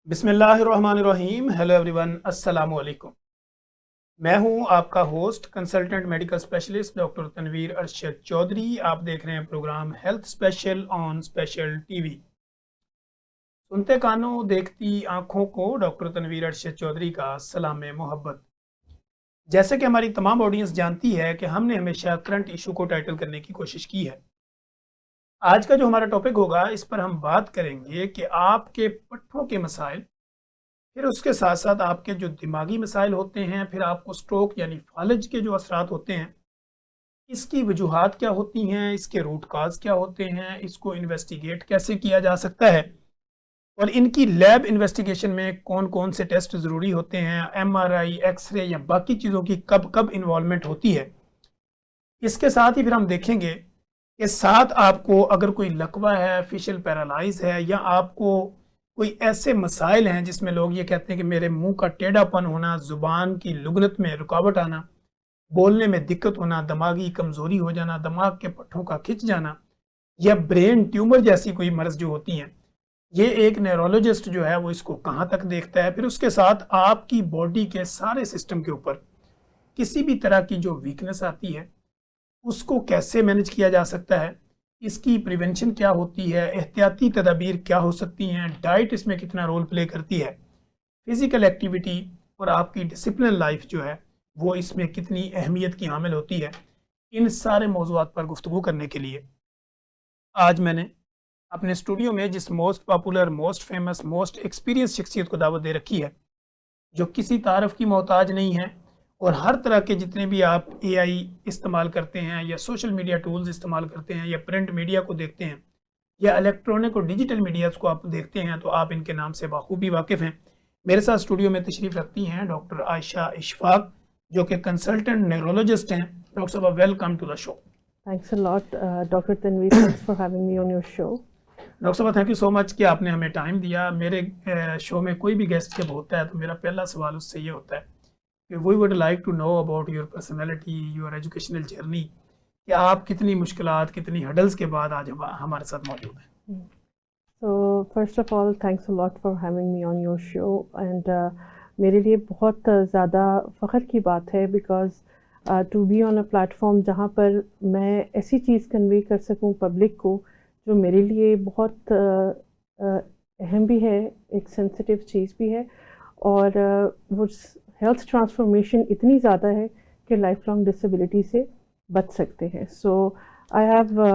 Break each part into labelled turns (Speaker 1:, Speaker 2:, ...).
Speaker 1: بسم اللہ الرحمن الرحیم. ہیلو ایوری ون, السلام علیکم. میں ہوں آپ کا host consultant medical specialist doctor Tanveer Arshad Chaudhry. آپ دیکھ رہے ہیں programme health special on special TV. سنتے کانوں دیکھتی آنکھوں کو ڈاکٹر تنویر ارشد چودھری کا سلام محبت. جیسے کہ ہماری تمام آڈینس جانتی ہے کہ ہم نے ہمیشہ کرنٹ ایشو کو ٹائٹل کرنے کی کوشش کی ہے. آج کا جو ہمارا ٹاپک ہوگا اس پر ہم بات کریں گے کہ آپ کے پٹھوں کے مسائل, پھر اس کے ساتھ ساتھ آپ کے جو دماغی مسائل ہوتے ہیں, پھر آپ کو سٹروک یعنی فالج کے جو اثرات ہوتے ہیں, اس کی وجوہات کیا ہوتی ہیں, اس کے روٹ کاز کیا ہوتے ہیں, اس کو انویسٹیگیٹ کیسے کیا جا سکتا ہے, اور ان کی لیب انویسٹیگیشن میں کون کون سے ٹیسٹ ضروری ہوتے ہیں, ایم آر آئی, ایکس رے یا باقی چیزوں کی کب کب انوالومنٹ ہوتی ہے. اس کے ساتھ ہی پھر ہم دیکھیں گے کہ ساتھ آپ کو اگر کوئی لکوہ ہے, فیشل پیرالائز ہے, یا آپ کو کوئی ایسے مسائل ہیں جس میں لوگ یہ کہتے ہیں کہ میرے منہ کا ٹیڑھا پن ہونا, زبان کی لگنت میں رکاوٹ آنا, بولنے میں دقت ہونا, دماغی کمزوری ہو جانا, دماغ کے پٹھوں کا کھنچ جانا, یا برین ٹیومر جیسی کوئی مرض جو ہوتی ہیں, یہ ایک نیورولوجسٹ جو ہے وہ اس کو کہاں تک دیکھتا ہے. پھر اس کے ساتھ آپ کی باڈی کے سارے سسٹم کے اوپر کسی بھی طرح کی جو ویکنس آتی ہے اس کو کیسے مینج کیا جا سکتا ہے, اس کی پریونشن کیا ہوتی ہے, احتیاطی تدابیر کیا ہو سکتی ہیں, ڈائٹ اس میں کتنا رول پلے کرتی ہے, فزیکل ایکٹیویٹی اور آپ کی ڈسپلن لائف جو ہے وہ اس میں کتنی اہمیت کی حامل ہوتی ہے. ان سارے موضوعات پر گفتگو کرنے کے لیے آج میں نے اپنے اسٹوڈیو میں جس most popular, most famous, most experience شخصیت کو دعوت دے رکھی ہے, جو کسی تعارف کی محتاج نہیں ہے, اور ہر طرح کے جتنے بھی آپ اے آئی استعمال کرتے ہیں, یا سوشل میڈیا ٹولز استعمال کرتے ہیں, یا پرنٹ میڈیا کو دیکھتے ہیں, یا الیکٹرانک اور ڈیجیٹل میڈیاز کو آپ دیکھتے ہیں, تو آپ ان کے نام سے بخوبی واقف ہیں. میرے ساتھ اسٹوڈیو میں تشریف رکھتی ہیں ڈاکٹر عائشہ اشفاق, جو کہ کنسلٹنٹ نیورولوجسٹ ہیں. ڈاکٹر صاحب, welcome to the show.
Speaker 2: Thanks a lot, Dr. Tanveer. Thanks for having me on your show.
Speaker 1: Doctor صاحب, تھینک یو سو مچ کہ آپ نے ہمیں ٹائم دیا. میرے شو میں کوئی بھی گیسٹ جب ہوتا ہے تو میرا پہلا سوال اس سے یہ ہوتا ہے کہ we would like to know about your personality, your educational journey, کہ آپ کتنی مشکلات, کتنی ہڈلز کے بعد آج ہمارے ساتھ موجود ہیں.
Speaker 2: So, first of all, thanks a lot for having me on your show. And میرے لیے بہت زیادہ فخر کی بات ہے because to be on a platform جہاں پر میں ایسی چیز کنوے کر سکوں پبلک کو جو میرے لیے بہت اہم بھی ہے, ایک سینسٹیو چیز بھی ہے, اور وہ ہیلتھ ٹرانسفارمیشن اتنی زیادہ ہے کہ لائف لانگ ڈسیبلٹی سے بچ سکتے ہیں. So I have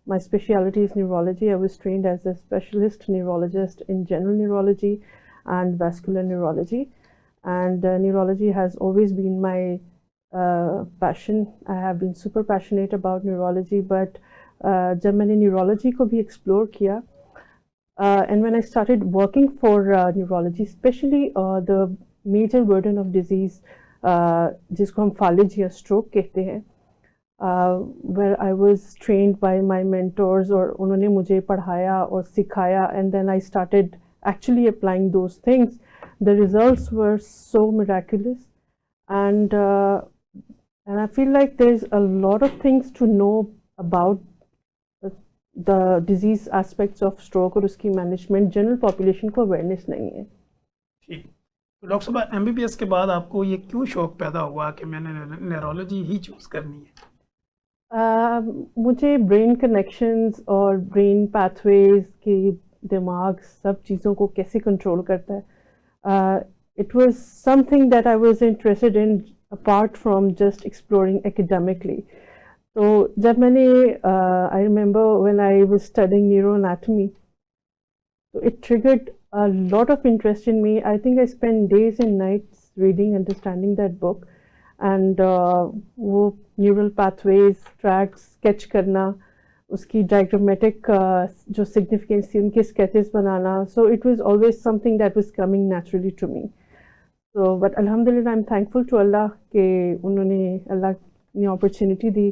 Speaker 2: my specialty is neurology. I was trained as a specialist neurologist in general neurology and vascular neurology. And neurology has always been my passion. I have been super passionate about neurology, but jab maine neurology ko bhi explore kiya, and when I started working for neurology, especially the major burden of disease, jisko hum falij ya stroke kehte hain, where I was trained by my mentors, اور انہوں نے مجھے پڑھایا اور سکھایا, and then I started actually applying those things. The results were so miraculous, and I feel like there's a lot of things to know about the disease aspects of stroke اور اس کی management general population کو awareness نہیں ہے.
Speaker 1: ٹھیک. تو doctor صاحب, M B B S کے بعد آپ کو یہ کیوں شوق پیدا ہوا کہ میں نے نیورولوجی ہی چوز کرنی ہے؟
Speaker 2: مجھے برین کنیکشنز اور برین پاتھ ویز کی دماغ سب چیزوں کو کیسے کنٹرول کرتا ہے, it was something that I was interested in apart from just exploring academically. تو جب میں نے I remember when I was studying neuroanatomy, تو it triggered a lot of interest in me. I think I spent days and nights reading, understanding that book. And وہ neural pathways tracks sketch کرنا, اس کی diagrammatic جو significance تھی ان کے sketches بنانا, so it was always something that was coming naturally to me. So but الحمد للہ I am thankful to Allah کہ انہوں نے اللہ نے اپرچونیٹی دی,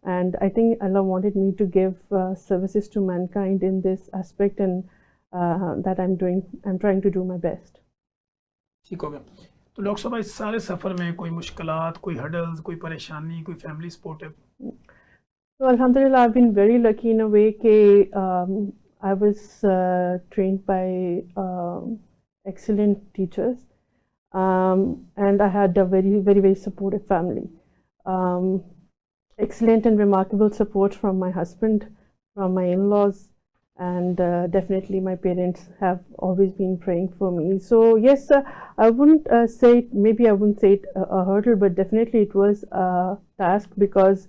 Speaker 2: and I think Allah wanted me to give services to mankind in this aspect, and that I am trying to do my best.
Speaker 1: ٹھیک ہو گیا. تو ڈاکٹر صاحب, اس سارے سفر میں کوئی مشکلات, کوئی ہڈلز, کوئی پریشانی, کوئی فیملی سپورٹ ہے؟
Speaker 2: So alhamdulillah, I've been very lucky in a way کہ I was trained by excellent teachers, and I had a very supportive family. Excellent and remarkable support from my husband, from my in-laws, and definitely my parents have always been praying for me. So yes, I wouldn't say it, maybe I wouldn't say it a hurdle, but definitely it was a task, because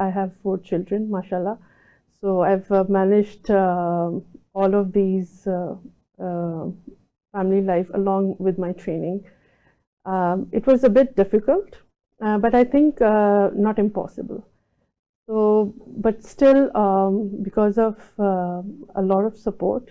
Speaker 2: I have 4 children, mashallah. So I've managed all of these family life along with my training. It was a bit difficult, but I think not impossible. So, but still, because of a lot of support,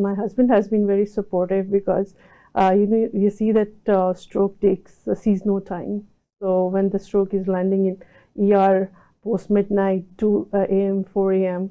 Speaker 2: my husband has been very supportive, because you see that stroke takes sees no time. So when the stroke is landing in ER post midnight, 2 a.m., 4 a.m.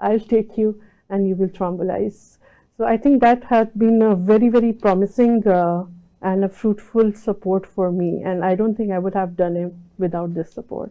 Speaker 2: I'll take you, and you will thrombolize. So I think that had been a very promising and a fruitful support for me, and I don't think I would have done it without this support.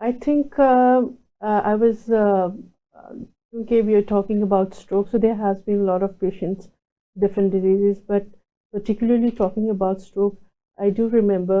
Speaker 2: I think I was okay, we are talking about stroke, so there has been a lot of patients, different diseases, but particularly talking about stroke, I do remember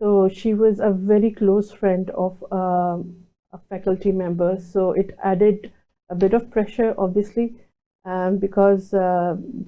Speaker 2: So she was a very close friend of a faculty member, so it added a bit of pressure, obviously, because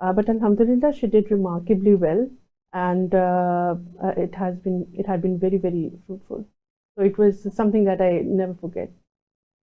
Speaker 2: But alhamdulillah, she did remarkably well, and it had been very fruitful. So it was something that I never forget.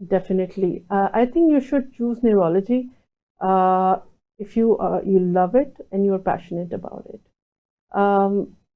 Speaker 2: Definitely. I think you should choose neurology if you love it and you're passionate about it.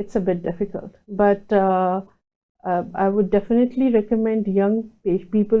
Speaker 2: it's a bit difficult. But I would definitely recommend young people,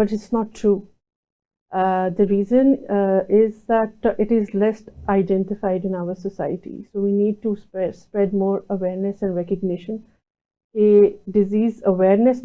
Speaker 2: but it's not true. The reason is that it is less identified in our society. So we need to spread more awareness and recognition. Disease awareness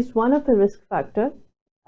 Speaker 2: is one of the risk factor.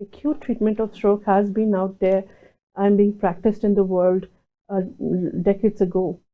Speaker 2: acute treatment of stroke has been out there and being practiced in the world decades ago.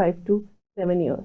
Speaker 2: 5 to 7 years.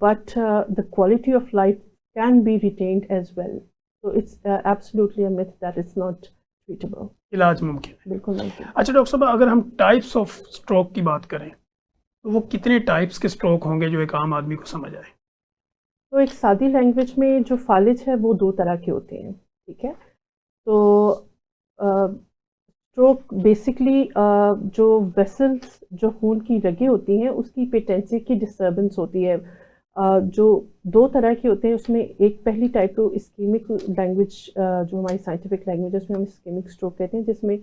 Speaker 2: but the quality of life can be retained as well. So it's absolutely a myth that it's not treatable,
Speaker 1: علاج ممکن ہے.
Speaker 2: بالکل ممکن.
Speaker 1: اچھا doctor صاحب، اگر ہم types of stroke کی بات کریں تو وہ کتنے ٹائپس کے اسٹروک ہوں گے جو ایک عام آدمی کو سمجھ آئے؟
Speaker 2: تو ایک سادی لینگویج میں جو فالج ہے وہ 2 طرح کے ہوتے ہیں. ٹھیک ہے. تو اسٹروک بیسکلی جو ویسلس، جو خون کی رگیں ہوتی ہیں، اس کی پیٹنسی کی ڈسٹربنس ہوتی ہے. جو 2 طرح کے ہوتے ہیں اس میں ایک پہلی ٹائپ تو اسکیمک لینگویج، جو ہماری سائنٹیفک لینگویج ہے اس میں ہم اسکیمک اسٹروک کہتے ہیں، جس میں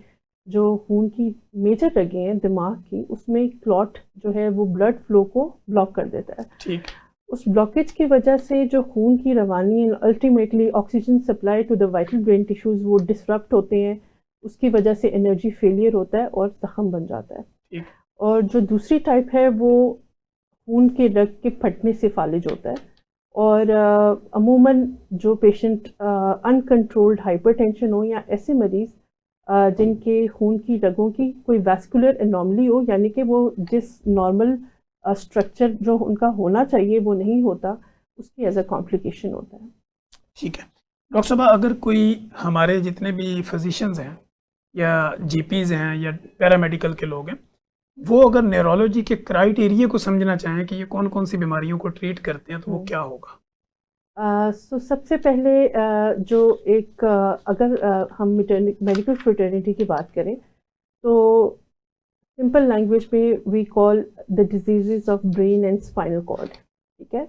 Speaker 2: جو خون کی میجر رگیں ہیں دماغ کی، اس میں کلاٹ جو ہے وہ بلڈ فلو کو بلاک کر دیتا ہے.
Speaker 1: ٹھیک.
Speaker 2: اس بلاکیج کی وجہ سے جو خون کی روانی ultimately oxygen supply to the vital brain tissues وہ ڈسرپٹ ہوتے ہیں. اس کی وجہ سے انرجی فیلئر ہوتا ہے اور زخم بن جاتا ہے.
Speaker 1: ٹھیک.
Speaker 2: اور جو دوسری ٹائپ ہے وہ خون کے رگ کے پھٹنے سے فالج ہوتا ہے. اور عموماً جو پیشنٹ انکنٹرولڈ ہائپر ٹینشن ہو یا ایسے مریض جن کے خون کی رگوں کی کوئی ویسکولر انوملی ہو، یعنی کہ وہ جس نارمل اسٹرکچر جو ان کا ہونا چاہیے وہ نہیں ہوتا، اس کی ایز اے کمپلیکیشن ہوتا ہے.
Speaker 1: ٹھیک ہے. ڈاکٹر صاحب، اگر کوئی ہمارے جتنے بھی فزیشنز ہیں یا جی پیز ہیں یا پیرامیڈیکل کے لوگ ہیں، وہ اگر نیورولوجی کے کرائیٹیریا کو سمجھنا چاہیں کہ یہ کون کون سی بیماریوں کو ٹریٹ کرتے ہیں تو وہ کیا ہوگا؟
Speaker 2: سو سب سے پہلے جو ایک اگر ہم میڈیکل فریٹرنیٹی کی بات کریں تو سمپل لینگویج میں we call the diseases of brain and spinal cord. ٹھیک ہے.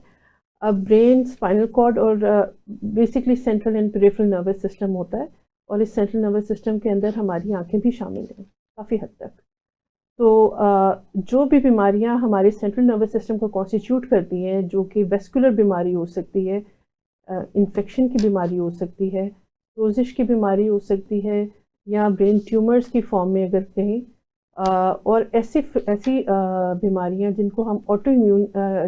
Speaker 2: اب برین، اسپائنل کارڈ اور basically central and peripheral nervous system ہوتا ہے، اور اس سینٹرل نروس سسٹم کے اندر ہماری آنکھیں بھی شامل ہیں کافی حد تک. تو جو بھی بیماریاں ہمارے سینٹرل نروس سسٹم کو کانسٹیٹیوٹ کرتی ہیں، جو کہ ویسکولر بیماری ہو سکتی ہے، انفیکشن کی بیماری ہو سکتی ہے، سوزش کی بیماری ہو سکتی ہے، یا برین ٹیومرز کی فارم میں اگر کہیں، اور ایسی بیماریاں جن کو ہم آٹو ایمیون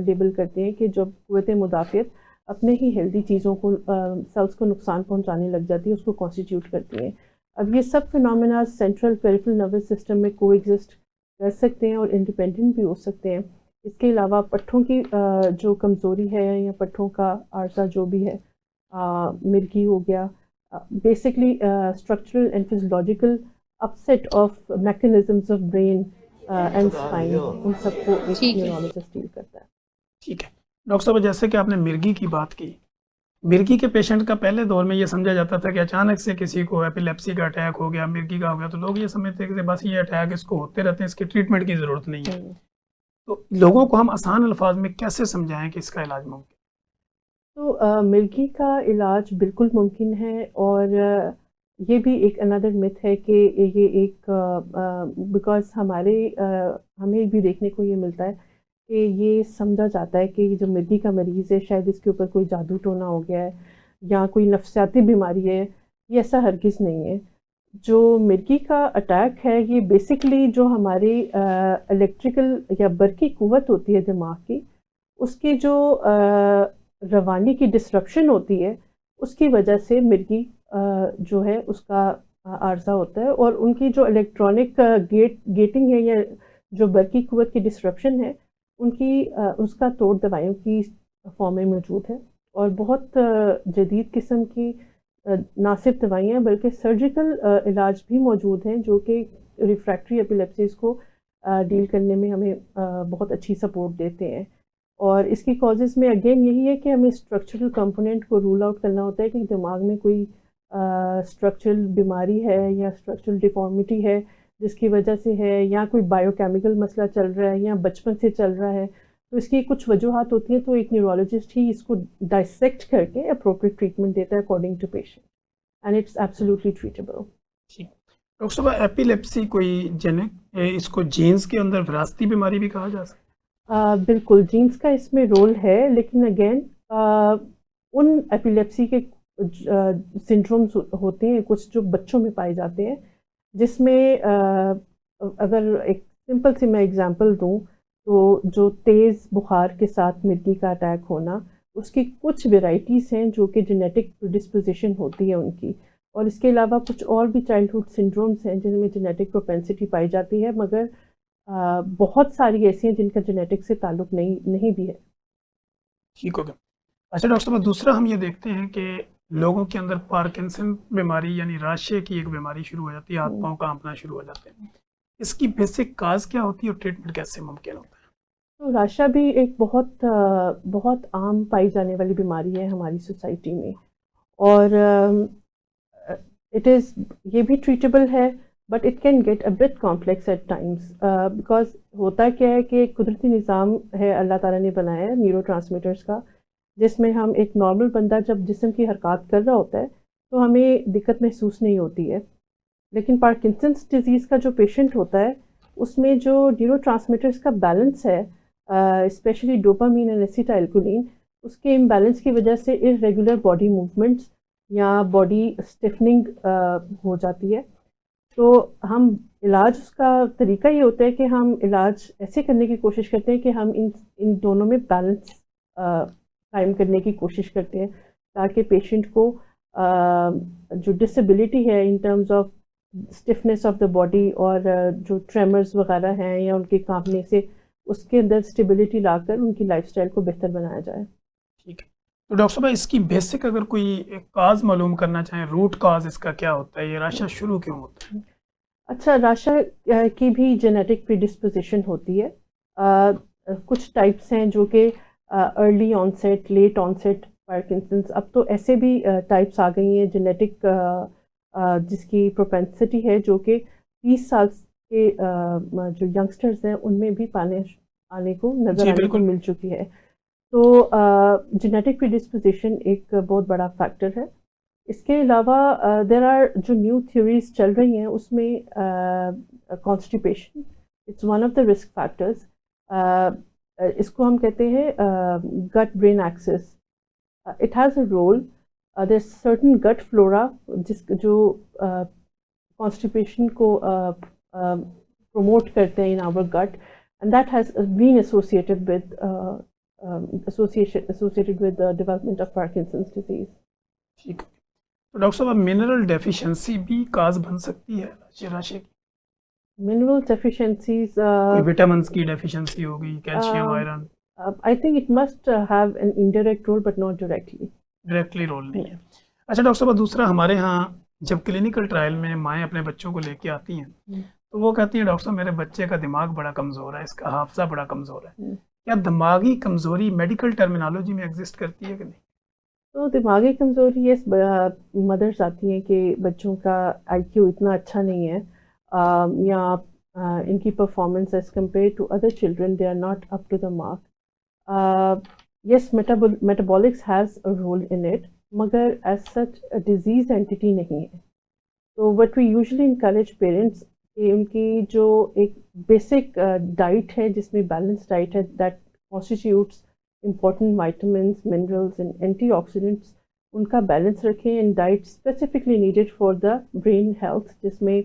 Speaker 2: لیبل کرتے ہیں کہ جب قوت مدافعت اپنے ہی ہیلدی چیزوں کو، سیلس کو نقصان پہنچانے لگ جاتی ہے، اس کو کانسٹیٹیوٹ کرتی ہیں. اب یہ سب phenomena central peripheral nervous system میں کو ایگزسٹ کر سکتے ہیں اور انڈیپینڈنٹ بھی ہو سکتے ہیں. اس کے علاوہ پٹھوں کی جو کمزوری ہے یا پٹھوں کا عارضہ جو بھی ہے، مرگی ہو گیا، basically structural and physiological upset of mechanisms of brain and spine, ان سب کو ایک نیورولوجسٹ ڈیل کرتا ہے.
Speaker 1: ٹھیک ہے. ڈاکٹر صاحب، جیسے کہ آپ نے مرگی کی بات کی، مرگی کے پیشنٹ کا پہلے دور میں یہ سمجھا جاتا تھا کہ اچانک سے کسی کو ایپیلیپسی کا اٹیک ہو گیا، مرگی کا ہو گیا، تو لوگ یہ سمجھتے ہیں کہ بس یہ اٹیک اس کو ہوتے رہتے ہیں، اس کی ٹریٹمنٹ کی ضرورت نہیں ہے. تو لوگوں کو ہم آسان الفاظ میں کیسے سمجھائیں کہ اس کا علاج ممکن؟
Speaker 2: تو مرگی کا علاج بالکل ممکن ہے، اور یہ بھی ایک اندر مت ہے کہ یہ ایک بیکاز ہمیں بھی دیکھنے کو یہ ملتا ہے کہ یہ سمجھا جاتا ہے کہ جو مرگی کا مریض ہے شاید اس کے اوپر کوئی جادو ٹونا ہو گیا ہے یا کوئی نفسیاتی بیماری ہے. یہ ایسا ہرگز نہیں ہے. جو مرگی کا اٹیک ہے یہ بیسکلی جو ہماری الیکٹریکل یا برقی قوت ہوتی ہے دماغ کی، اس کی جو روانی کی ڈسرپشن ہوتی ہے، اس کی وجہ سے مرگی جو ہے اس کا عارضہ ہوتا ہے. اور ان کی جو الیکٹرانک گیٹنگ ہے یا جو برقی قوت کی ڈسرپشن ہے، اس کا توڑ دوائیوں کی فارم میں موجود ہے. اور بہت جدید قسم کی نہ صرف دوائیاں بلکہ سرجیکل علاج بھی موجود ہیں جو کہ ریفریکٹری ایپیلیپسیز کو ڈیل کرنے میں ہمیں بہت اچھی سپورٹ دیتے ہیں. اور اس کی کازز میں اگین یہی ہے کہ ہمیں اسٹرکچرل کمپوننٹ کو رول آؤٹ کرنا ہوتا ہے کہ دماغ میں کوئی اسٹرکچرل بیماری ہے یا اسٹرکچرل ڈیفارمیٹی ہے جس کی وجہ سے ہے، یا کوئی بائیو کیمیکل مسئلہ چل رہا ہے یا بچپن سے چل رہا ہے. تو اس کی کچھ وجوہات ہوتی ہیں، تو ایک نیورولوجسٹ ہی اس کو ڈائسیکٹ کر کے اپروپریٹ ٹریٹمنٹ دیتا ہے according to patient, and it's absolutely treatable.
Speaker 1: Doctor صاحب، ایپیلیپسی کوئی اس کو جینز کے اندر وراثتی بیماری بھی کہا جا سکتا ہے؟
Speaker 2: بالکل جینز کا اس میں رول ہے، لیکن اگین ان ایپیلیپسی کے سنڈرومز ہوتے ہیں کچھ جو بچوں میں پائے جاتے ہیں، جس میں اگر ایک سمپل سی میں اگزامپل دوں تو جو تیز بخار کے ساتھ مرگی کا اٹیک ہونا، اس کی کچھ ویرائٹیز ہیں جو کہ جینیٹک ڈسپوزیشن ہوتی ہے ان کی. اور اس کے علاوہ کچھ اور بھی چائلڈہڈ سنڈرومز ہیں جن میں جینیٹک پروپینسٹی پائی جاتی ہے، مگر بہت ساری ایسی ہیں جن کا جینیٹک سے تعلق نہیں بھی ہے.
Speaker 1: ٹھیک ہو گیا. اچھا ڈاکٹر صاحب، دوسرا ہم یہ دیکھتے ہیں کہ لوگوں کے اندر پارکنسن بیماری یعنی راشے کی ایک بیماری شروع ہو جاتی ہے, ہاتھ پاؤں کانپنا شروع ہو جاتے ہیں, اس کی بیسک کاز کیا ہوتی ہے اور ٹریٹمنٹ کیسے ممکن ہوتا ہے؟
Speaker 2: تو راشا بھی ایک بہت عام پائی جانے والی بیماری ہے ہماری سوسائٹی میں, اور یہ بھی ٹریٹیبل ہے, but it can get a bit complex at times, because ہوتا کیا ہے کہ ایک قدرتی نظام ہے اللہ تعالیٰ نے بنایا ہے نیورو ٹرانسمیٹرس کا, جس میں ہم ایک نارمل بندہ جب جسم کی حرکات کر رہا ہوتا ہے تو ہمیں دقت محسوس نہیں ہوتی ہے, لیکن پارکنسنس ڈیزیز کا جو پیشنٹ ہوتا ہے اس میں جو نیورو ٹرانسمیٹرس کا بیلنس ہے, اسپیشلی ڈوپامین اینڈ ایسیٹائلکولین, اس کے امبیلنس کی وجہ سے ارریگولر باڈی موومنٹس یا باڈی اسٹفننگ ہو جاتی ہے. تو ہم علاج, اس کا طریقہ یہ ہوتا ہے کہ ہم علاج ایسے کرنے کی کوشش کرتے ہیں کہ ہم ان دونوں میں بیلنس قائم کرنے کی کوشش کرتے ہیں, تاکہ پیشنٹ کو جو ڈسیبلٹی ہے in terms of stiffness of the body اور جو ٹریمرز وغیرہ ہیں یا ان کے کانپنے سے, اس کے اندر اسٹیبلٹی لا کر ان کی لائف اسٹائل کو بہتر بنایا جائے.
Speaker 1: ٹھیک ہے, تو ڈاکٹر صاحب اس کی بیسک اگر کوئی کاز معلوم کرنا چاہیں, روٹ کاز اس کا کیا ہوتا ہے, یہ راشا شروع کیوں ہوتا ہے؟
Speaker 2: اچھا, راشا کی بھی جینیٹک پریڈسپوزیشن ہوتی ہے. کچھ ٹائپس ہیں جو کہ ارلی آنسیٹ, لیٹ آنسیٹ پارکنسنس, اب تو ایسے بھی ٹائپس آ گئی ہیں جینیٹک جس کی پروپینسٹی ہے جو کہ 30 سال کے جو ینگسٹرز ہیں ان میں بھی آنے کو نظر آنے کو مل چکی ہے. تو جینیٹک پریڈسپوزیشن ایک بہت بڑا فیکٹر ہے. اس کے علاوہ دیر آر جو نیو تھیوریز چل رہی ہیں اس میں constipation it's one of the risk factors. اس کو ہم کہتے ہیں gut brain axis. It has a role, there certain gut flora جو کانسٹیپیشن کو پروموٹ کرتے ہیں in our gut, and that has been associated with the development of Parkinson's disease.
Speaker 1: ٹھیک ہے, تو ڈاکٹر صاحب منرل ڈیفیشنسی بھی کاز بن سکتی ہے راشے کی؟
Speaker 2: Mineral deficiencies,
Speaker 1: کوئی وٹامنس کی ڈیفیشنسی ہو گئی, calcium, iron?
Speaker 2: I think it must have an indirect role but not directly.
Speaker 1: Directly role نہیں ہے. اچھا ڈاکٹر صاحب, دوسرا ہمارے ہاں جب کلینکل ٹرائل میں مائیں اپنے بچوں کو لے کے آتی ہیں تو وہ کہتی ہیں ڈاکٹر صاحب میرے بچے کا دماغ بڑا کمزور ہے, اس کا حافظہ بڑا کمزور ہے. کیا دماغی کمزوری میڈیکل ٹرمینالوجی میں ایگزسٹ کرتی ہے کہ نہیں؟
Speaker 2: تو دماغی کمزوری اس مدرس آتی ہیں کہ بچوں کا آئی کیو اتنا اچھا نہیں ہے, یا ان کی performance as compared to other children they are not up to the mark. Yes, metabolics has a role in it, مگر ایز سچ ڈیزیز اینٹی نہیں ہے. تو what we usually encourage parents کہ ان کی جو ایک بیسک ڈائٹ ہے جس میں بیلنس ڈائٹ ہے, that constitutes important vitamins, minerals and antioxidants, ان کا بیلنس رکھیں in diet specifically needed for the brain health, جس میں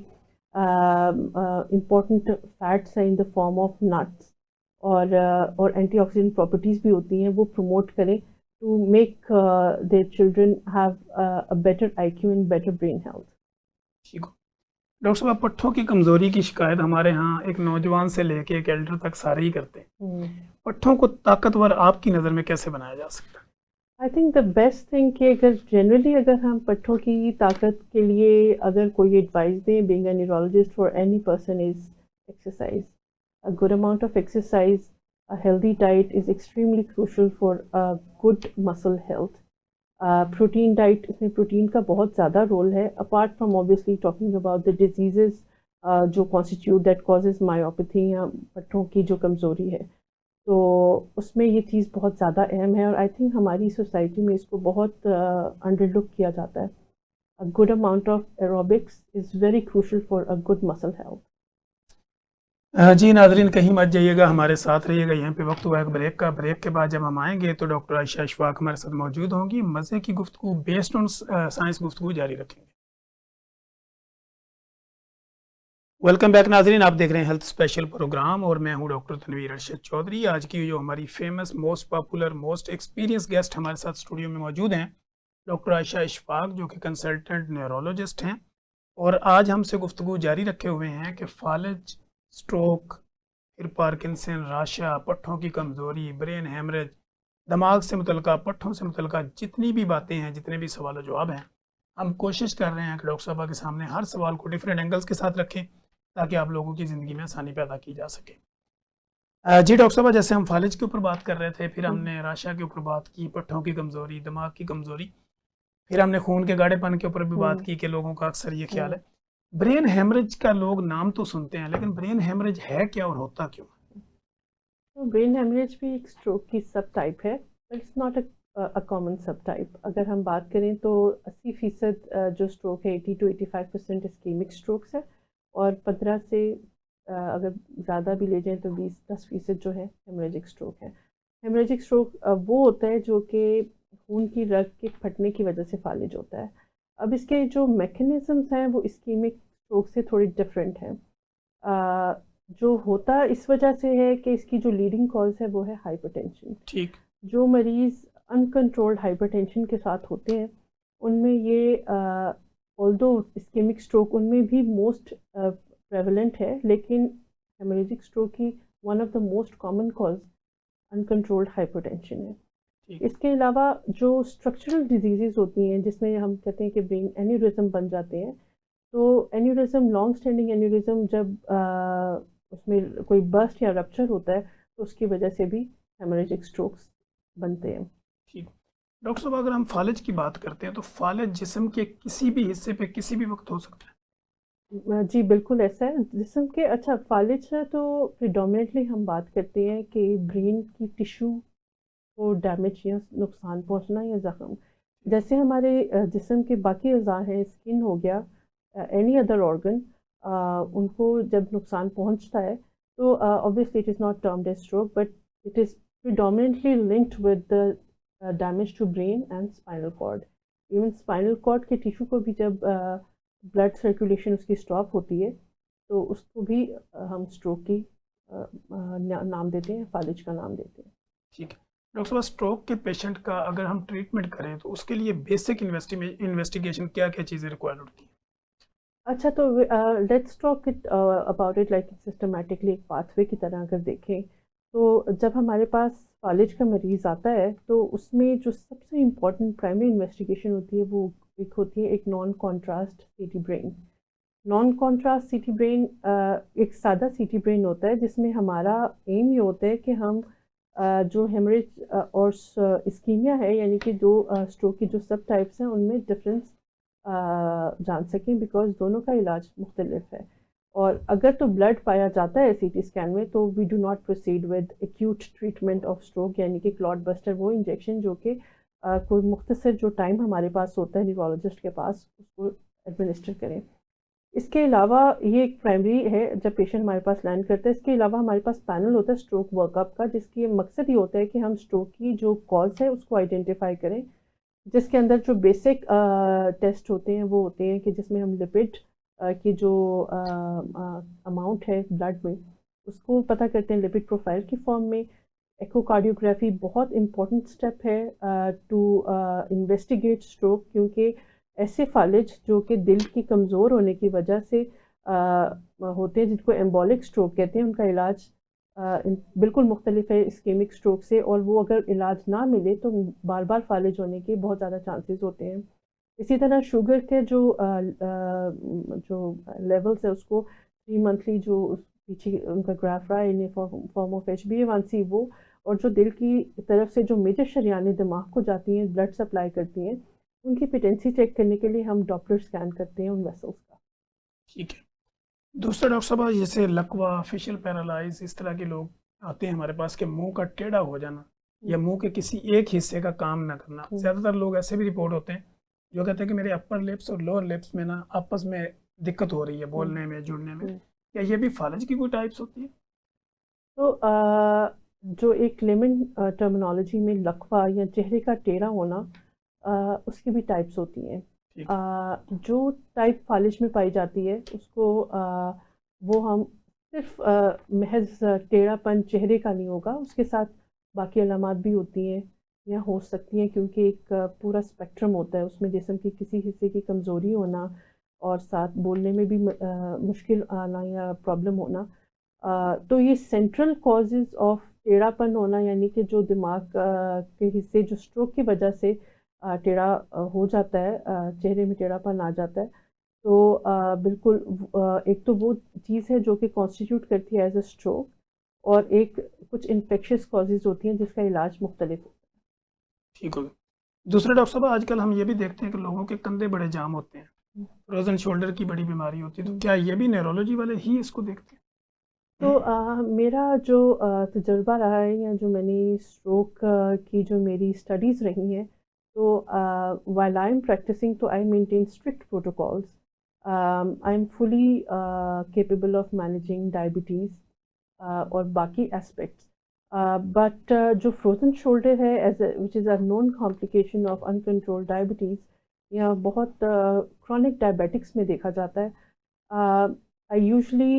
Speaker 2: important fats ہیں in the form of nuts اور اینٹی آکسیڈنٹ پراپرٹیز بھی ہوتی ہیں, وہ پروموٹ کریں to make their children have a better IQ and better brain health.
Speaker 1: ٹھیک. ڈاکٹر صاحب پٹھوں کی کمزوری کی شکایت ہمارے ہاں ایک نوجوان سے لے کے ایک ایلڈر تک سارے ہی کرتے ہیں. پٹھوں کو طاقتور آپ کی نظر میں کیسے بنایا جا سکتا ہے؟
Speaker 2: I think the best thing کہ اگر ہم پٹھوں کی طاقت کے لیے اگر کوئی ایڈوائز دیں, being a neurologist for any person, is exercise. A good amount of exercise, a healthy diet is extremely crucial for a good muscle health. Protein diet, اس میں پروٹین کا بہت زیادہ رول ہے, apart from obviously talking about the diseases جو constitute that causes myopathy یا پٹھوں کی جو کمزوری ہے, تو اس میں یہ چیز بہت زیادہ اہم ہے, اور آئی تھنک ہماری سوسائٹی میں اس کو بہت انڈر لک کیا جاتا ہے. A good amount of aerobics is very crucial for a good muscle health.
Speaker 1: جی ناظرین, کہیں مت جائیے گا, ہمارے ساتھ رہیے گا. یہاں پہ وقت ہوا ہے بریک کا. بریک کے بعد جب ہم آئیں گے تو ڈاکٹر عائشہ اشفاق ہمارے ساتھ موجود ہوں گی. مزے کی گفتگو بیسڈ آن سائنس گفتگو جاری رکھیں گے. ویلکم بیک ناظرین, آپ دیکھ رہے ہیں ہیلتھ اسپیشل پروگرام اور میں ہوں ڈاکٹر تنویر ارشد چودھری. آج کی جو ہماری famous, most popular, most experience guest ہمارے ساتھ اسٹوڈیو میں موجود ہیں, ڈاکٹر عائشہ اشفاق جو کہ کنسلٹنٹ نیورولوجسٹ ہیں, اور آج ہم سے گفتگو جاری رکھے ہوئے ہیں کہ فالج, اسٹروک, پھر پارکنسن, راشا, پٹھوں کی کمزوری, برین ہیمریج, دماغ سے متعلقہ، پٹھوں سے متعلقہ جتنی بھی باتیں ہیں، جتنے بھی سوال و جواب ہیں، ہم کوشش کر رہے ہیں کہ ڈاکٹر صاحبہ کے سامنے ہر سوال کو ڈفرینٹ اینگلز کے ساتھ رکھیں تاکہ آپ لوگوں کی زندگی میں آسانی پیدا کی جا سکے۔ جی ڈاکٹر صاحبہ، جیسے ہم فالج کے اوپر بات کر رہے تھے، پھر ہم نے راشا کے اوپر بات کی، پٹھوں کی کمزوری، دماغ کی کمزوری، پھر ہم نے خون کے گاڑے پن کے اوپر بھی بات کی کہ لوگوں کا اکثر یہ خیال ہے۔ برین ہیمریج کا لوگ نام تو سنتے ہیں، لیکن برین ہیمریج ہے کیا اور ہوتا کیوں؟
Speaker 2: برین ہیمریج بھی ایک اسٹروک کی سب ٹائپ ہے، it's not a common subtype. اگر ہم بات کریں تو 80% جو اسٹروک ہے 80 to 85% اسکیمک اسٹروکس ہے، اور 15 سے اگر زیادہ بھی لے جائیں تو 10% جو ہے ہیمریجک اسٹروک ہے۔ ہیمریجک اسٹروک وہ ہوتا ہے جو کہ خون کی رگ کے پھٹنے کی وجہ سے فالج ہوتا ہے۔ اب اس کے جو میکینزمس ہیں وہ اسکیمک اسٹروک سے تھوڑی ڈفرینٹ ہیں۔ جو ہوتا اس وجہ سے ہے کہ اس کی جو لیڈنگ کاز ہے وہ ہے ہائپر ٹینشن۔
Speaker 1: ٹھیک۔
Speaker 2: جو مریض انکنٹرولڈ ہائپر ٹینشن کے ساتھ ہوتے ہیں ان میں یہ آلدو اسکیمک اسٹروک ان میں بھی موسٹ پریولنٹ ہے، لیکن ہیمریجک اسٹروک کی one of the most common cause uncontrolled hyper tension ہے۔ اس کے علاوہ جو اسٹرکچرل ڈیزیزز ہوتی ہیں جس میں ہم کہتے ہیں کہ برین اینیورزم بن جاتے ہیں، تو اینیورزم لانگ اسٹینڈنگ اینیورزم جب اس میں کوئی برسٹ یا رپچر ہوتا ہے تو اس کی وجہ سے بھی ہیمریجک اسٹروکس بنتے ہیں۔
Speaker 1: ٹھیک ڈاکٹر صاحب، اگر ہم فالج کی بات کرتے ہیں تو فالج جسم کے کسی بھی حصے پہ کسی بھی وقت ہو سکتا ہے؟
Speaker 2: جی بالکل ایسا ہے جسم کے۔ اچھا، فالج ہے تو پریڈومینٹلی ہم بات کرتے ہیں کہ برین کی ٹیشو کو ڈیمیج یا نقصان پہنچنا یا زخم، جیسے ہمارے جسم کے باقی اعضاء ہیں، اسکن ہو گیا، اینی ادر آرگن، ان کو جب نقصان پہنچتا ہے تو obviously it is not termed as stroke, but it is predominantly linked with the damage to brain and spinal cord. Even spinal cord کے ٹیشو کو بھی جب بلڈ سرکولیشن اس کی اسٹاپ ہوتی ہے تو اس کو بھی ہم اسٹروک کی نام دیتے ہیں، فالج کا نام دیتے ہیں۔
Speaker 1: ٹھیک ہے ڈاکٹر صاحب، اسٹروک کے پیشنٹ کا اگر ہم ٹریٹمنٹ کریں تو اس کے لیے بیسک انویسٹیگیشن کیا کیا چیزیں ریکوائرڈ ہوتی ہیں؟
Speaker 2: اچھا، تو let's talk about it like systematically, ایک پاتھ وے کی طرح اگر دیکھیں تو جب ہمارے پاس فالج کا مریض آتا ہے تو اس میں جو سب سے امپورٹنٹ پرائمری انویسٹیگیشن ہوتی ہے وہ ہوتی ہے ایک non contrast C T brain. Non contrast C T brain ایک سادہ سی ٹی برین ہوتا ہے جس میں ہمارا ایم یہ ہوتا ہے کہ ہم جو ہیمریج اور اسکیمیا ہے، یعنی کہ جو اسٹروک کی جو سب ٹائپس ہیں ان میں ڈفرینس جان سکیں، بیکاز دونوں کا علاج مختلف ہے۔ اور اگر تو بلڈ پایا جاتا ہے سی ٹی اسکین میں تو we do not proceed with acute treatment of stroke, یعنی کہ کلاٹ بسٹر، وہ انجیکشن جو کہ کوئی مختصر جو ٹائم ہمارے پاس ہوتا ہے نیورولوجسٹ کے پاس، اس کو ایڈمنسٹر کریں۔ اس کے علاوہ یہ ایک پرائمری ہے جب پیشنٹ ہمارے پاس لینڈ کرتا ہے۔ اس کے علاوہ ہمارے پاس پینل ہوتا ہے اسٹروک ورک اپ کا، جس کی مقصد یہ ہوتا ہے کہ ہم اسٹروک کی جو کاز ہے اس کو آئیڈینٹیفائی کریں، جس کے اندر جو بیسک ٹیسٹ ہوتے ہیں وہ ہوتے ہیں کہ جس میں ہم لپڈ کی جو اماؤنٹ ہے بلڈ میں اس کو پتہ کرتے ہیں لپڈ پروفائل کی فارم میں۔ ایکو کارڈیوگرافی بہت امپورٹنٹ اسٹیپ ہے ٹو انویسٹیگیٹ اسٹروک، کیونکہ ایسے فالج جو کہ دل کی کمزور ہونے کی وجہ سے ہوتے ہیں، جن کو ایمبولک اسٹروک کہتے ہیں، ان کا علاج بالکل مختلف ہے اسکیمک اسٹروک سے، اور وہ اگر علاج نہ ملے تو بار بار فالج ہونے کے بہت زیادہ چانسز ہوتے ہیں۔ اسی طرح شوگر کے جو لیولز ہے اس کو 3 منتھلی جو پیچھے ان کا گراف رہا ہے فارم آف HbA1c، وہ اور جو دل کی طرف سے جو میجر شریانیں دماغ کو جاتی ہیں، بلڈ سپلائی کرتی ہیں، ان کی پیٹنسی چیک کرنے کے لیے ہم ڈاپلر اسکین کرتے ہیں ان ویسلس کا۔
Speaker 1: ٹھیک ہے۔ دوسرا ڈاکٹر صاحب، جیسے لکوا، فیشل پیرالائز، اس طرح کے لوگ آتے ہیں ہمارے پاس کہ منہ کا ٹیڑھا ہو جانا یا منہ کے کسی ایک حصے کا کام نہ کرنا، زیادہ تر لوگ ایسے بھی رپورٹ ہوتے ہیں جو کہتے ہیں کہ میرے اپر لپس اور لوور لپس میں نا آپس میں دقت ہو رہی ہے بولنے میں، جڑنے میں، کیا یہ بھی فالج کی کوئی ٹائپس ہوتی ہے؟
Speaker 2: تو جو ایک لیمن ٹرمنالوجی میں لکوا یا چہرے کا ٹیڑھا ہونا، اس کی بھی ٹائپس ہوتی ہیں۔ جو ٹائپ فالج میں پائی جاتی ہے اس کو وہ ہم صرف محض ٹیڑھا پن چہرے کا نہیں ہوگا، اس کے ساتھ باقی علامات بھی ہوتی ہیں یا ہو سکتی ہیں، کیونکہ ایک پورا اسپیکٹرم ہوتا ہے اس میں، جسم کی کسی حصے کی کمزوری ہونا اور ساتھ بولنے میں بھی مشکل آنا یا پرابلم ہونا۔ تو یہ سینٹرل کازز آف ٹیڑھا پن ہونا یعنی کہ جو دماغ کے حصے جو اسٹروک کی وجہ سے ٹیڑھا ہو جاتا ہے، چہرے میں ٹیڑھا پن آ جاتا ہے، تو بالکل ایک تو وہ چیز ہے جو کہ کانسٹیٹیوٹ کرتی ہے ایز اے اسٹروک، اور ایک کچھ انفیکشس کازز ہوتی ہیں جس کا علاج مختلف ہوتا ہے۔
Speaker 1: ٹھیک ہوگا۔ دوسرا ڈاکٹر صاحب، آج کل ہم یہ بھی دیکھتے ہیں کہ لوگوں کے کندھے بڑے جام ہوتے ہیں، فروزن شولڈر کی بڑی بیماری ہوتی ہے، تو کیا یہ بھی نیورولوجی والے ہی اس کو دیکھتے ہیں؟
Speaker 2: تو میرا جو تجربہ رہا ہے، یا جو میں نے اسٹروک کی جو میری اسٹڈیز رہی ہیں، تو while I am practicing تو I maintain strict protocols. I am fully capable of managing diabetes اور باقی اسپیکٹس، بٹ جو فروزن شولڈر ہے which is a known complication of uncontrolled diabetes، یا بہت chronic diabetics میں دیکھا جاتا ہے، I usually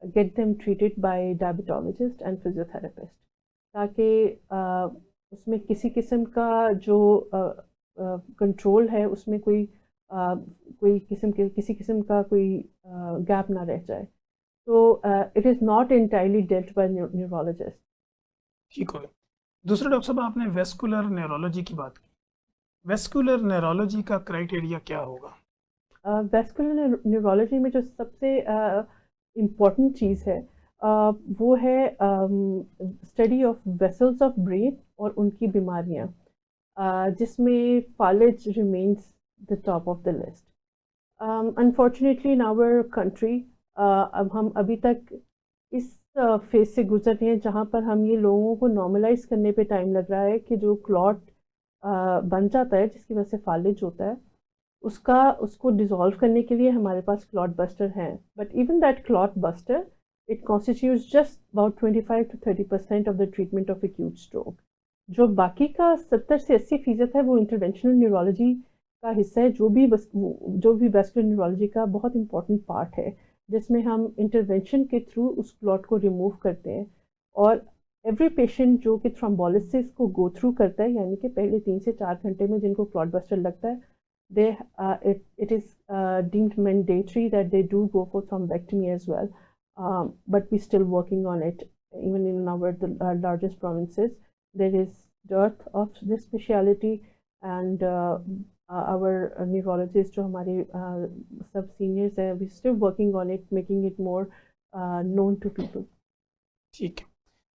Speaker 2: get them treated by diabetologist and physiotherapist، تاکہ اس میں کسی قسم کا جو کنٹرول ہے اس میں کسی قسم کا کوئی گیپ نہ رہ جائے، تو it is not entirely dealt by neurologist۔
Speaker 1: ٹھیک ہوگا۔ دوسرا ڈاکٹر صاحب، آپ نے ویسکولر نیورولوجی کی بات کی، ویسکولر نیورولوجی کا کرائٹیریا کیا ہوگا؟
Speaker 2: ویسکولر نیورولوجی میں جو سب سے امپورٹنٹ چیز ہے وہ ہے study of vessels of brain اور ان کی بیماریاں، جس میں فالج remains the top of the list. Unfortunately in our country اب ہم ابھی تک اس فیز سے گزر رہے ہیں جہاں پر ہم یہ لوگوں کو نارملائز کرنے پہ ٹائم لگ رہا ہے کہ جو کلاٹ بن جاتا ہے جس کی وجہ سے فالج ہوتا ہے، اس کو ڈیزالو کرنے کے لیے ہمارے پاس کلاٹ بسٹر ہیں، but even that client buster it constitutes just about 25 to 30% of the treatment of acute stroke. جو باقی کا 70 سے 80% ہے وہ انٹرونشنل نیورولوجی کا حصہ ہے، جو بھی ویسکولر نیورولوجی کا بہت امپورٹنٹ پارٹ ہے، جس میں ہم انٹرونشن کے تھرو اس کلاٹ کو ریموو کرتے ہیں، اور ایوری پیشنٹ جو کہ تھرومبولسس کو گو تھرو کرتا ہے، یعنی کہ پہلے 3 سے 4 گھنٹے میں جن کو کلاٹ بسٹر لگتا ہے، it is deemed mandatory that they do go for thrombectomy as well, but we're still working on it. Even in our largest provinces, there is dearth of this speciality, and our neurologists, jo hamare sub seniors hai, we're still working on it, making it more known to people.
Speaker 1: ٹھیک ہے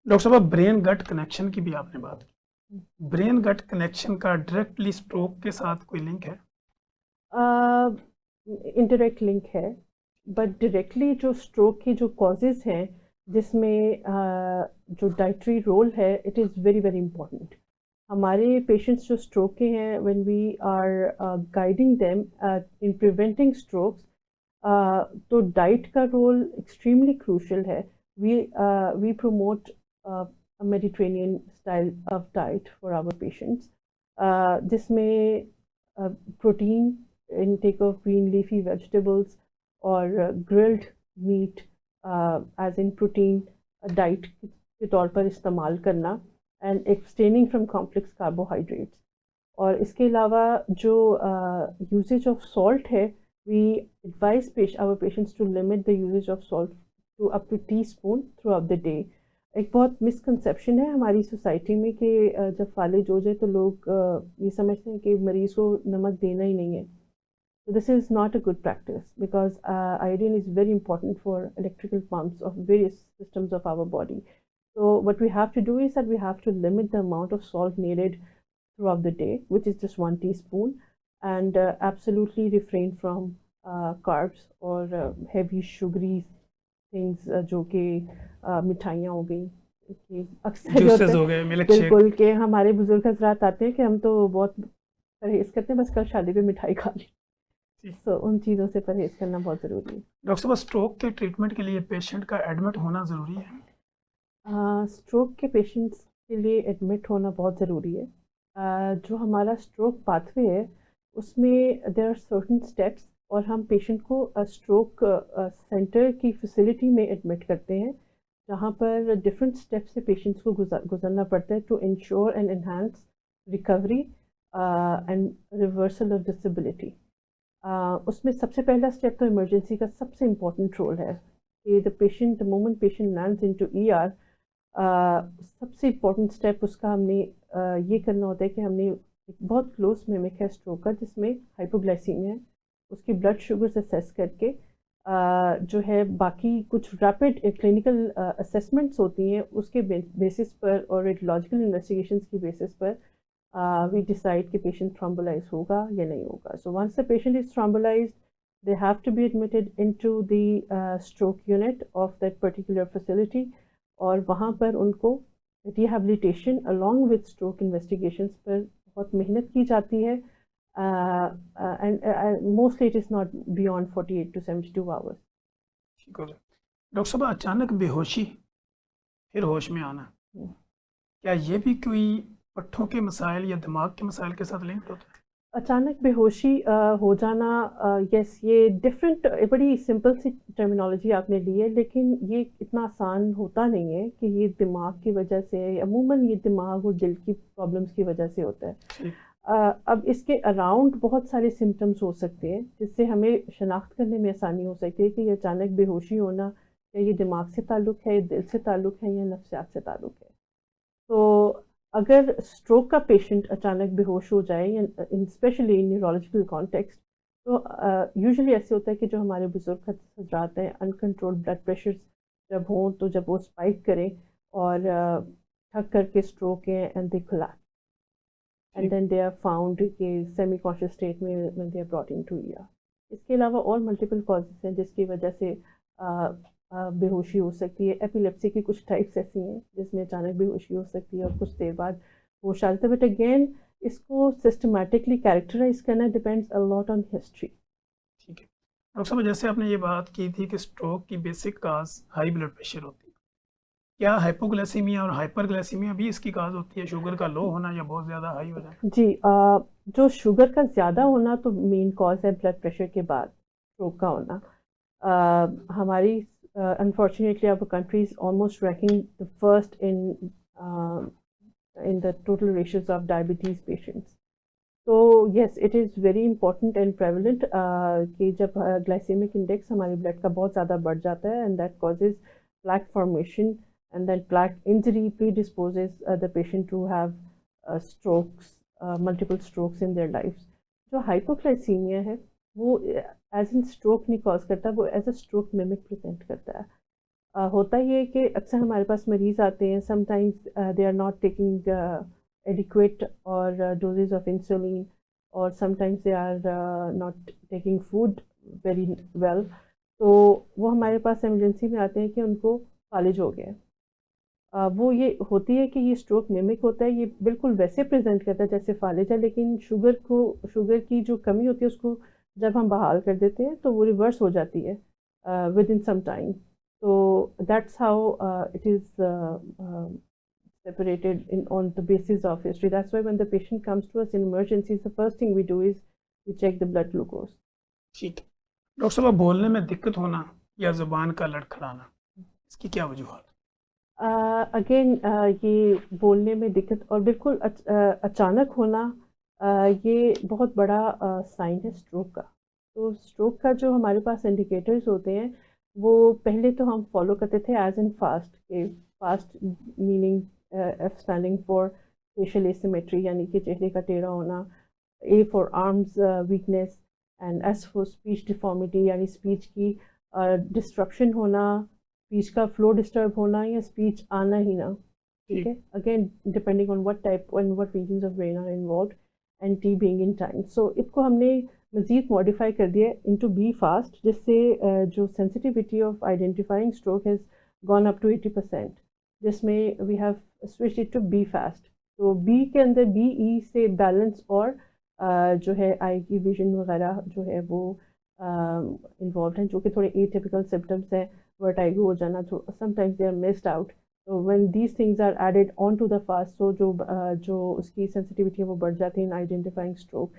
Speaker 1: doctor صاحب، brain گٹ connection کی بھی آپ نے بات کی، برین گٹ کنیکشن کا ڈائریکٹلی اسٹروک کے ساتھ کوئی لنک ہے؟
Speaker 2: انٹریکٹ لنک ہے، بٹ ڈائریکٹلی جو اسٹروک کی جو کازز ہیں جس میں جو ڈائٹری رول ہے، it is very very important. ہمارے پیشنٹس جو اسٹروک کے ہیں، when we are guiding them in preventing strokes, تو ڈائٹ کا رول ایکسٹریملی کروشل ہے۔ We promote Mediterranean style of diet for our patients, جس میں protein intake of green leafy vegetables اور grilled meat as in protein diet کے طور پر استعمال کرنا، and abstaining from complex carbohydrates۔ اور اس کے علاوہ جو usage of salt ہے، we advise our patients to limit the usage of salt to up to teaspoon throughout the day۔ ایک بہت مسکنسیپشن ہے ہماری سوسائٹی میں کہ جب فالج ہو جائے تو لوگ یہ سمجھتے ہیں کہ مریض کو نمک دینا ہی نہیں ہے۔ So this is not a good practice, because iodine is very important for electrical pumps of various systems of our body. So what we have to do is that we have to limit the amount of salt needed throughout the day, which is just 1 teaspoon, and absolutely refrain from carbs or heavy sugary things، جو کہ مٹھائیاں ہو گئی،
Speaker 1: juices ہو گئے، milk shake.
Speaker 2: بالکل، کہ ہمارے بزرگ حضرات آتے ہیں کہ ہم تو بہت پرہیز کرتے ہیں، بس کل شادی پہ مٹھائی کھا لی، تو ان چیزوں سے پرہیز کرنا بہت ضروری ہے۔
Speaker 1: ڈاکٹر صاحب، اسٹروک کے ٹریٹمنٹ کے لیے پیشنٹ کا ایڈمٹ ہونا ضروری ہے؟
Speaker 2: اسٹروک کے پیشنٹس کے لیے ایڈمٹ ہونا بہت ضروری ہے۔ جو ہمارا اسٹروک پاتھ وے ہے اس میں دیر آر سرٹن اسٹیپس، اور ہم پیشنٹ کو اسٹروک سینٹر کی فیسلٹی میں ایڈمٹ کرتے ہیں، جہاں پر ڈفرینٹ اسٹیپس سے پیشنٹس کو گزرنا پڑتا ہے to ensure and enhance recovery and reversal of disability. اس میں سب سے پہلا اسٹیپ تو ایمرجنسی کا سب سے امپورٹنٹ رول ہے کہ the moment patient lands into ER، سب سے امپورٹنٹ اسٹیپ اس کا ہم نے یہ کرنا ہوتا ہے کہ ہم نے ایک بہت کلوز میمک ہے اسٹروک کا جس میں ہائپوگلائسیمیا ہے، اس کی بلڈ شوگرز اسیس کر کے جو ہے باقی کچھ ریپڈ کلینکل اسیسمنٹس ہوتی ہیں اس کے بیسس پر اور ریڈیولوجیکل انویسٹیگیشنس کی بیسس پر we decide کہ patient thrombolized ہوگا یا نہیں ہوگا. So once the patient is thrombolized, they have to be admitted into the stroke unit of that particular facility اور وہاں پر ان کو rehabilitation along with stroke investigations پر بہت محنت کی جاتی ہے and mostly it is not beyond 48 to 72 hours.
Speaker 1: ٹھیک ہو گیا ڈاکٹر صاحب. اچانک بے ہوشی پھر ہوش میں آنا، کیا یہ بھی کوئی پٹھوں کے مسائل یا دماغ کے مسائل کے ساتھ لنکڈ ہوتا ہے؟
Speaker 2: اچانک بے ہوشی ہو جانا، یس، یہ ڈفرینٹ، بڑی سمپل سی ٹرمینالوجی آپ نے لی ہے، لیکن یہ اتنا آسان ہوتا نہیں ہے کہ یہ دماغ کی وجہ سے، عموماً یہ دماغ اور دل کی پرابلمس کی وجہ سے ہوتا ہے. اب اس کے اراؤنڈ بہت سارے سمٹمس ہو سکتے ہیں جس سے ہمیں شناخت کرنے میں آسانی ہو سکتی ہے کہ یہ اچانک بے ہوشی ہونا یا یہ دماغ سے تعلق ہے، دل سے تعلق ہے یا نفسیات سے تعلق ہے. تو اگر اسٹروک کا پیشنٹ اچانک بے ہوش ہو جائے یا اسپیشلی نیورولوجیکل کانٹیکسٹ، تو یوزلی ایسے ہوتا ہے کہ جو ہمارے بزرگ حضرات ہیں، انکنٹرول بلڈ پریشرز جب ہوں تو جب وہ اسپائک کریں اور تھک کر کے اسٹروک ہیں and they collapse and then they are found کہ سیمی کانشیس اسٹیٹ میں when they are brought into ER. اس کے علاوہ اور ملٹیپل کازز ہیں جس کی وجہ سے بے ہوشی ہو سکتی ہے. ایپیلیپسی کی کچھ ٹائپس ایسی ہیں جس میں اچانک بے ہوشی ہو سکتی ہے اور کچھ دیر بعد ہوش آتا ہے. بٹ اگین اس کو سسٹمیٹکلی کیریکٹرائز کرنا depends a lot on history.
Speaker 1: ٹھیک ہے ڈاکٹر صاحب، جیسے آپ نے یہ بات کی تھی کہ اسٹروک کی basic cause high blood pressure ہوتی ہے، کیا ہائپوگلائسیمیا اور ہائپر گلائسیمیا بھی اس کی کاز ہوتی ہے؟ شوگر کا لو ہونا یا بہت زیادہ ہائی ہو جانا؟
Speaker 2: جی، جو شوگر کا زیادہ ہونا تو مین کاز ہے بلڈ پریشر کے بعد اسٹروک کا ہونا. ہماری unfortunately our country is almost ranking the first in the total ratios of diabetes patients. So yes, it is very important and prevalent کہ جب glycemic index ہمارے بلڈ کا بہت زیادہ بڑھ جاتا ہے and that causes plaque formation and then plaque injury predisposes the patient to have strokes, multiple strokes in their lives. جو hypoglycemia ہے وہ ایز این اسٹروک نہیں کاز کرتا، وہ as a stroke mimic present کرتا ہے. ہوتا یہ ہے کہ اکثر ہمارے پاس مریض آتے ہیں، sometimes they are not taking adequate اور ڈوزز آف انسولین اور sometimes they are not taking food very well. تو وہ ہمارے پاس ایمرجنسی میں آتے ہیں کہ ان کو فالج ہو گیا. وہ یہ ہوتی ہے کہ یہ اسٹروک میمک ہوتا ہے، یہ بالکل ویسے پریزنٹ کرتا ہے جیسے فالج ہے، لیکن شوگر کی جو کمی ہوتی ہے اس کو جب ہم بحال کر دیتے ہیں تو وہ ریورس ہو جاتی ہے ود ان سم ٹائم. تو that's how it is separated on the basis of history. That's why when the patient comes to us in emergencies, the first thing we do is we check the blood glucose.
Speaker 1: ٹھیک ہے doctor صاحب، بولنے میں دقت ہونا یا زبان کا لڑکھڑانا، اس کی کیا وجوہات؟
Speaker 2: اگین یہ بولنے میں دقت اور بالکل اچانک ہونا، یہ بہت بڑا سائن ہے اسٹروک کا. تو اسٹروک کا جو ہمارے پاس انڈیکیٹرز ہوتے ہیں وہ پہلے تو ہم فالو کرتے تھے ایز ان فاسٹ، کہ fast meaning F standing for facial asymmetry یعنی کہ چہرے کا ٹیڑھا ہونا، A for arms weakness, and S for speech deformity یعنی اسپیچ کی ڈسٹرپشن ہونا، اسپیچ کا فلو ڈسٹرب ہونا یا اسپیچ آنا ہی نہ. ٹھیک ہے، again depending on what type and what regions of brain are involved and T being in time. So اس کو ہم نے مزید ماڈیفائی کر دیا انٹو بی فاسٹ، جس سے جو sensitivity of identifying stroke has gone up to 80%، جس میں we have switch it to be fast. تو بی کے اندر بی ای سے بیلنس اور جو ہے آئی کی ویژن وغیرہ جو ہے وہ انوالوڈ ہیں، جو کہ تھوڑے اے ٹیپیکل سمپٹمس ہیں، ورٹائگو ہو جانا، sometimes they are missed out. So when these things are added onto the fast, so جو اس کی سینسٹیوٹی ہے وہ بڑھ جاتی ہے in identifying stroke.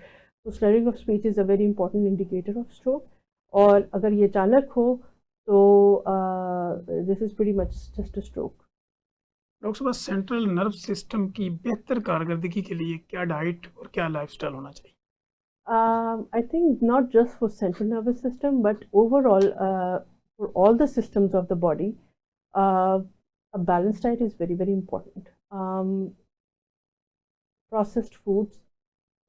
Speaker 2: So slurring of speech is a very important indicator of stroke. اور اگر یہ اچانک ہو تو this is pretty much just a stroke.
Speaker 1: Doctor صاحب، سینٹرل نرو سسٹم کی بہتر کارکردگی کے لیے کیا ڈائٹ اور کیا لائف اسٹائل ہونا چاہیے؟
Speaker 2: I think not just for central nervous system but overall for all the systems of the body. a balanced diet is very, very important. Processed foods,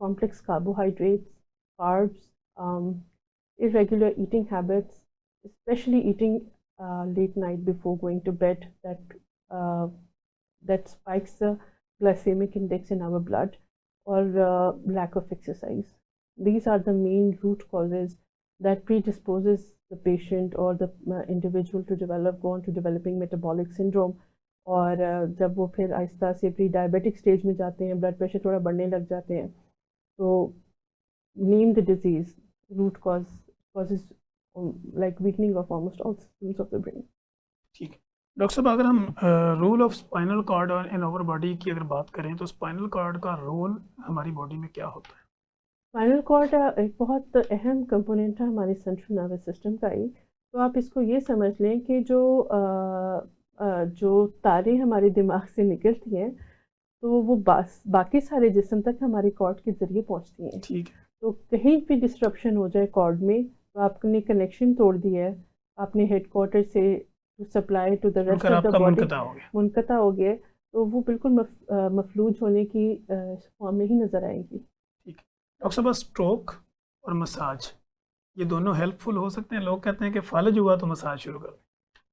Speaker 2: complex carbohydrates, carbs, irregular eating habits, especially eating late night before going to bed, that spikes the glycemic index in our blood, or lack of exercise. These are the main root causes that predisposes the patient or the individual to go on to developing metabolic syndrome. اور جب وہ پھر آہستہ سے پری diabetic stage میں جاتے ہیں, blood pressure تھوڑا بڑھنے لگ جاتے ہیں, تو name the disease, root causes like weakening of almost all systems of the brain.
Speaker 1: ٹھیک ہے ڈاکٹر صاحب, اگر ہم role of spinal cord in our body کی اگر بات کریں تو اسپائنل کارڈ کا رول ہماری باڈی میں کیا ہوتا ہے؟
Speaker 2: اسپائنل کارڈ ایک بہت اہم کمپوننٹ ہے ہمارے سینٹرل نروس سسٹم کا ہی. تو آپ اس کو یہ سمجھ لیں کہ جو تاریں ہمارے دماغ سے نکلتی ہیں تو وہ باقی سارے جسم تک ہماری کارڈ کے ذریعے پہنچتی ہیں.
Speaker 1: ٹھیک ہے.
Speaker 2: تو کہیں بھی ڈسٹرپشن ہو جائے کارڈ میں تو آپ نے کنیکشن توڑ دیا ہے, آپ نے ہیڈ کوارٹر سے supply to the rest of the body منقطع ہو گیا, تو وہ بالکل مفلوج ہونے کی فارم میں ہی نظر آئیں گی.
Speaker 1: ٹھیک ہے ڈاکٹر صاحب, اسٹروک اور مساج یہ دونوں ہیلپ فل ہو سکتے ہیں؟ لوگ کہتے ہیں کہ فالج ہوا تو مساج شروع کر دیں.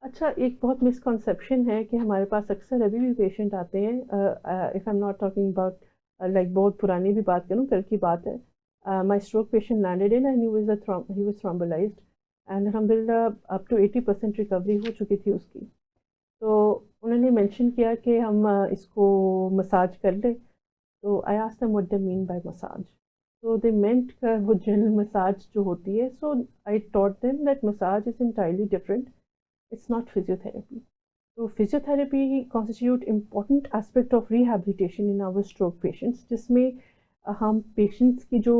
Speaker 2: اچھا, ایک بہت مسکنسیپشن ہے کہ ہمارے پاس اکثر ابھی بھی پیشنٹ آتے ہیں, if I am not talking about like بہت پرانی بھی بات کروں, کل کی بات ہے, my stroke patient landed in and he was thrombolysed اینڈ الحمدللہ اپ ٹو 80% ریکوری ہو چکی تھی اس کی. تو انہوں نے مینشن کیا کہ ہم اس کو مساج کر لیں, تو I asked them what they mean by massage. So they meant وہ جنرل مساج جو ہوتی ہے, so I taught them that massage is entirely different. It's not physiotherapy. So physiotherapy constitute important aspect of rehabilitation in our stroke patients, جس میں ہم patients کی جو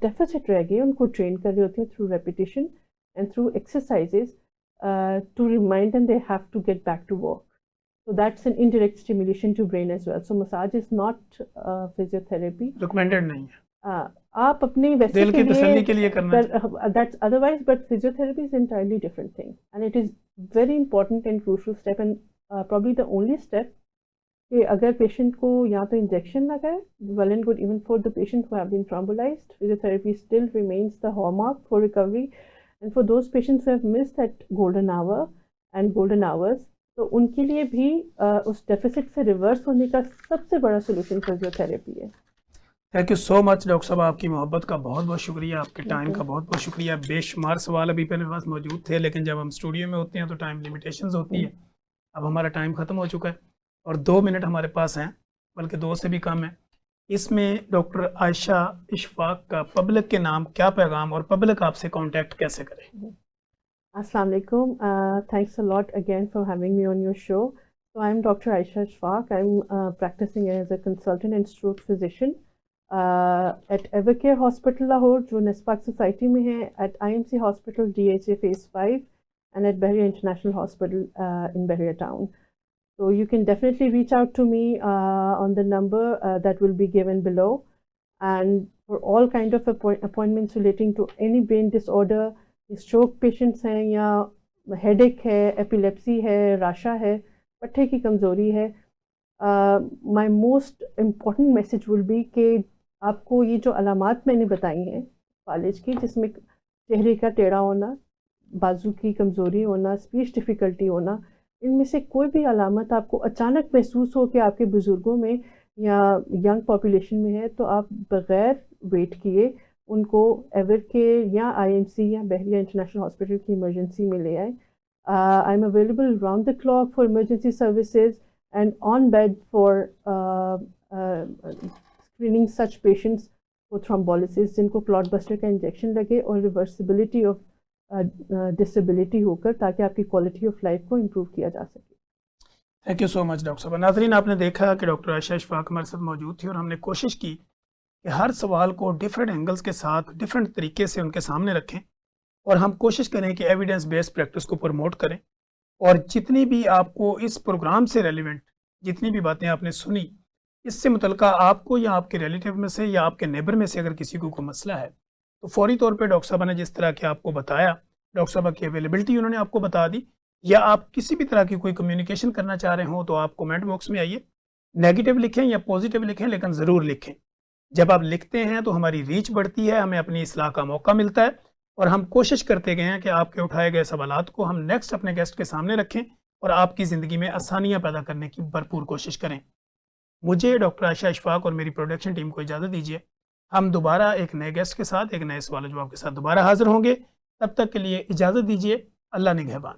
Speaker 2: deficits رہ گئے ان کو ٹرین کر رہے ہوتے ہیں through repetition and through exercises to remind them they have to get back to work. So that's an indirect stimulation to brain as well. So massage is not physiotherapy.
Speaker 1: Recommended نہیں ہے.
Speaker 2: آپ اپنے ویسے
Speaker 1: دل کی تسلی کے لیے کرنا
Speaker 2: that's otherwise, but physiotherapy is entirely different thing and it is very important and crucial step and probably the only step کہ اگر پیشنٹ کو یا تو انجیکشن لگائے, well and good, even for the patient who have been thrombolized, physiotherapy still remains the hallmark for recovery, and for those patients who have missed that golden hour and golden hours, تو ان کے لیے بھی اس deficits سے reverse ہونے کا سب سے بڑا solution فزیوتھیراپی ہے.
Speaker 1: Thank you so much doctor صاحب, آپ کی محبت کا بہت بہت شکریہ, آپ کے ٹائم کا بہت بہت شکریہ. بے شمار سوال ابھی میرے پاس موجود تھے, لیکن جب ہم اسٹوڈیو میں ہوتے ہیں تو ٹائم لیمیٹیشنز ہوتی ہے. اب ہمارا ٹائم ختم ہو چکا ہے اور 2 منٹ ہمارے پاس ہیں, بلکہ 2 سے بھی کم ہیں. اس میں ڈاکٹر عائشہ اشفاق کا پبلک کے نام کیا پیغام, اور پبلک آپ سے کانٹیکٹ کیسے کرے؟
Speaker 2: السلام علیکم, thanks a lot again for having me on your show. So I'm Dr. Aisha Ishfaq. I'm practicing as a consultant and stroke physician at Evercare Hospital Lahore, جو نسپاک سوسائٹی میں ہے, at IMC Hospital DHA Phase 5 and at Bahria International Hospital in Bahria Town. So you can definitely reach out to me on the number that will be given below, and for all kind of appointments relating to any brain disorder, stroke patients ہیں یا head ایک ہے, epilepsy ہے, راشا ہے, پٹھے کی کمزوری ہے, my most important message will be کہ آپ کو یہ جو علامات میں نے بتائی ہیں فالج کی, جس میں چہرے کا ٹیڑھا ہونا, بازو کی کمزوری ہونا, اسپیچ ڈیفیکلٹی ہونا, ان میں سے کوئی بھی علامت آپ کو اچانک محسوس ہو کہ آپ کے بزرگوں میں یا ینگ پاپولیشن میں ہے, تو آپ بغیر ویٹ کیے ان کو ایور کیئر یا آئی ایم سی یا بحریہ انٹرنیشنل ہاسپٹل کی ایمرجنسی میں لے آئیں. I am available round the clock for emergency services and on bed for screening such patients for thrombolysis جن کو کلاٹ بسٹر کا انجیکشن لگے اور ریورسبلٹی آف ڈسیبلٹی ہو کر, تاکہ آپ کی کوالٹی آف لائف کو امپروو کیا جا سکے.
Speaker 1: Thank you so much doctor صاحب. ناظرین, آپ نے دیکھا کہ ڈاکٹر عائشہ اشفاق ہمارے ساتھ موجود تھی اور ہم نے کوشش کی کہ ہر سوال کو ڈفرینٹ اینگلز کے ساتھ ڈفرینٹ طریقے سے ان کے سامنے رکھیں, اور ہم کوشش کریں کہ ایویڈنس بیسڈ پریکٹس کو پروموٹ کریں. اور جتنی بھی آپ کو اس پروگرام سے ریلیونٹ جتنی بھی باتیں آپ نے سنی, اس سے متعلقہ آپ کو یا آپ کے ریلیٹیو میں سے یا آپ کے نیبر میں سے اگر کسی کو کوئی مسئلہ ہے, تو فوری طور پہ ڈاکٹر صاحبہ نے جس طرح کہ آپ کو بتایا, ڈاکٹر صاحبہ کی اویلیبلٹی انہوں نے آپ کو بتا دی, یا آپ کسی بھی طرح کی کوئی کمیونیکیشن کرنا چاہ رہے ہوں تو آپ کومنٹ باکس میں آئیے، نیگیٹو لکھیں یا پازیٹیو لکھیں لیکن ضرور لکھیں. جب آپ لکھتے ہیں تو ہماری ریچ بڑھتی ہے، ہمیں اپنی اصلاح کا موقع ملتا ہے، اور ہم کوشش کرتے گئے ہیں کہ آپ کے اٹھائے گئے سوالات کو ہم نیکسٹ اپنے گیسٹ کے سامنے رکھیں اور آپ کی زندگی میں آسانیاں پیدا کرنے کی بھرپور کوشش کریں. مجھے ڈاکٹر عائشہ اشفاق اور میری پروڈکشن ٹیم کو اجازت دیجیے. ہم دوبارہ ایک نئے گیسٹ کے ساتھ، ایک نئے سوال و جواب کے ساتھ دوبارہ حاضر ہوں گے. تب تک کے لیے اجازت دیجیے. اللہ نگہبان.